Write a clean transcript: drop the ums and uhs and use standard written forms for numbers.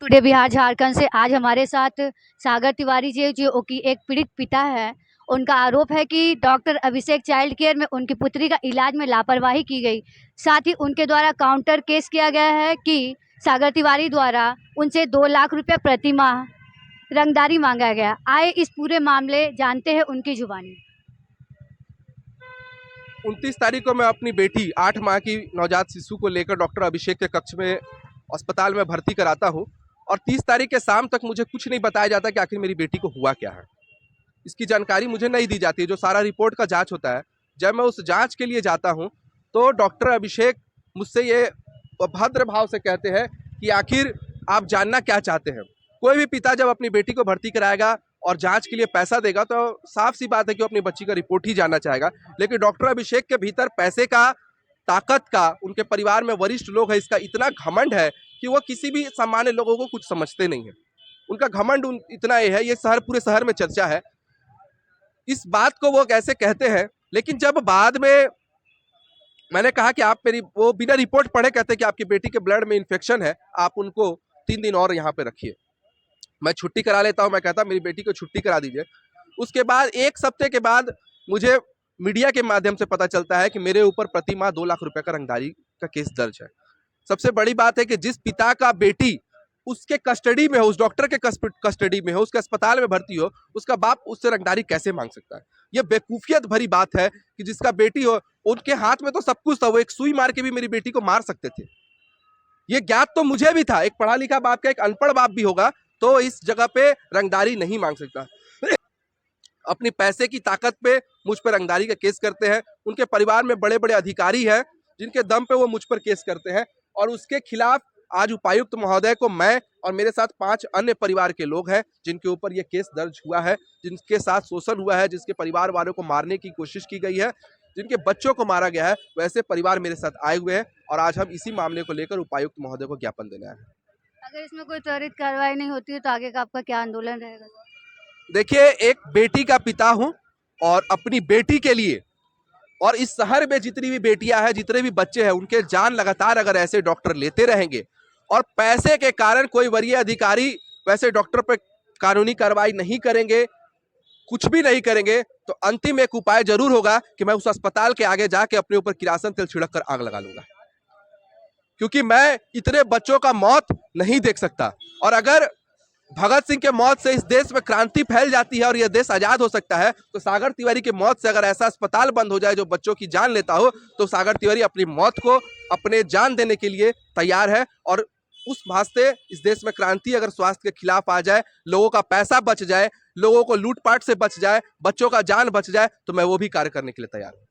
Today Bihar Jharkhand से आज हमारे साथ सागर तिवारी जी जो कि एक पीड़ित पिता है। उनका आरोप है कि डॉक्टर अभिषेक चाइल्ड केयर में उनकी पुत्री का इलाज में लापरवाही की गई। साथ ही उनके द्वारा काउंटर केस किया गया है कि सागर तिवारी द्वारा उनसे 2 लाख रुपए प्रति माह रंगदारी मांगा गया। आए इस पूरे मामले जानते हैं उनकी जुबानी। 29 तारीख को मैं अपनी बेटी 8 माह की नवजात शिशु को लेकर डॉक्टर अभिषेक के कक्ष में अस्पताल में भर्ती कराता हूं और 30 तारीख के शाम तक मुझे कुछ नहीं बताया जाता कि आखिर मेरी बेटी को हुआ क्या है। इसकी जानकारी मुझे नहीं दी जाती है। जो सारा रिपोर्ट का जांच होता है, जब मैं उस जांच के लिए जाता हूं तो डॉक्टर अभिषेक मुझसे ये अभद्र भाव से कहते हैं कि आखिर आप जानना क्या चाहते हैं। कोई भी पिता जब अपनी बेटी को भर्ती कराएगा और जांच के लिए पैसा देगा तो साफ सी बात है कि वो अपनी बच्ची का रिपोर्ट ही जानना चाहेगा। लेकिन डॉक्टर अभिषेक के भीतर पैसे का, ताकत का, उनके परिवार में वरिष्ठ लोग हैं, इसका इतना घमंड है कि वो किसी भी सामान्य लोगों को कुछ समझते नहीं है। उनका घमंड इतना ये है, ये पूरे शहर में चर्चा है। इस बात को वो कैसे कहते हैं, लेकिन जब बाद में मैंने कहा कि आप वो बिना रिपोर्ट पढ़े कहते हैं कि आपकी बेटी के ब्लड में इन्फेक्शन है, आप उनको 3 दिन और यहाँ पे रखिए, मैं छुट्टी करा लेता हूँ। मैं कहता मेरी बेटी को छुट्टी करा दीजिए। उसके बाद 1 हफ्ते के बाद मुझे मीडिया के माध्यम से पता चलता है कि मेरे ऊपर प्रति माह 2 लाख रुपए का रंगदारी का केस दर्ज है। सबसे बड़ी बात है कि जिस पिता का बेटी उसके कस्टडी में हो, उस डॉक्टर के कस्टडी में हो, उसके अस्पताल में भर्ती हो, उसका बाप उससे रंगदारी कैसे मांग सकता है। यह बेवकूफियत भरी बात है कि जिसका बेटी हो, उनके हाथ में तो सब कुछ था, वो एक सुई मार के भी मेरी बेटी को मार सकते थे। ये ज्ञात तो मुझे भी था। एक पढ़ा लिखा बाप का एक अनपढ़ बाप भी होगा तो इस जगह पे रंगदारी नहीं मांग सकता। अपनी पैसे की ताकत पे मुझ पर रंगदारी का केस करते हैं। उनके परिवार में बड़े बड़े अधिकारी हैं जिनके दम पे वो मुझ पर केस करते हैं और उसके खिलाफ आज उपायुक्त महोदय को मैं और मेरे साथ 5 अन्य परिवार के लोग हैं जिनके ऊपर ये केस दर्ज हुआ है, जिनके साथ शोषण हुआ है, जिसके परिवार वालों को मारने की कोशिश की गई है, जिनके बच्चों को मारा गया है, वैसे परिवार मेरे साथ आए हुए हैं और आज हम इसी मामले को लेकर उपायुक्त महोदय को ज्ञापन देने आए हैं। अगर इसमें कोई त्वरित कार्रवाई नहीं होती है तो आगे का आपका क्या आंदोलन रहेगा? देखिए, एक बेटी का पिता हूं और अपनी बेटी के लिए और इस शहर में जितनी भी बेटियां हैं, जितने भी बच्चे हैं, उनके जान लगातार अगर ऐसे डॉक्टर लेते रहेंगे और पैसे के कारण कोई वरीय अधिकारी वैसे डॉक्टर पर कानूनी कार्रवाई नहीं करेंगे, कुछ भी नहीं करेंगे, तो अंतिम एक उपाय जरूर होगा कि मैं उस अस्पताल के आगे जाके अपने ऊपर किरासन तेल छिड़क कर आग लगा लूंगा, क्योंकि मैं इतने बच्चों का मौत नहीं देख सकता। और अगर भगत सिंह के मौत से इस देश में क्रांति फैल जाती है और यह देश आजाद हो सकता है, तो सागर तिवारी की मौत से अगर ऐसा अस्पताल बंद हो जाए जो बच्चों की जान लेता हो, तो सागर तिवारी अपनी मौत को अपने जान देने के लिए तैयार है। और उस वास्ते इस देश में क्रांति अगर स्वास्थ्य के खिलाफ आ जाए, लोगों का पैसा बच जाए, लोगों को लूटपाट से बच जाए, बच्चों का जान बच जाए, तो मैं वो भी कार्य करने के लिए तैयार हूं।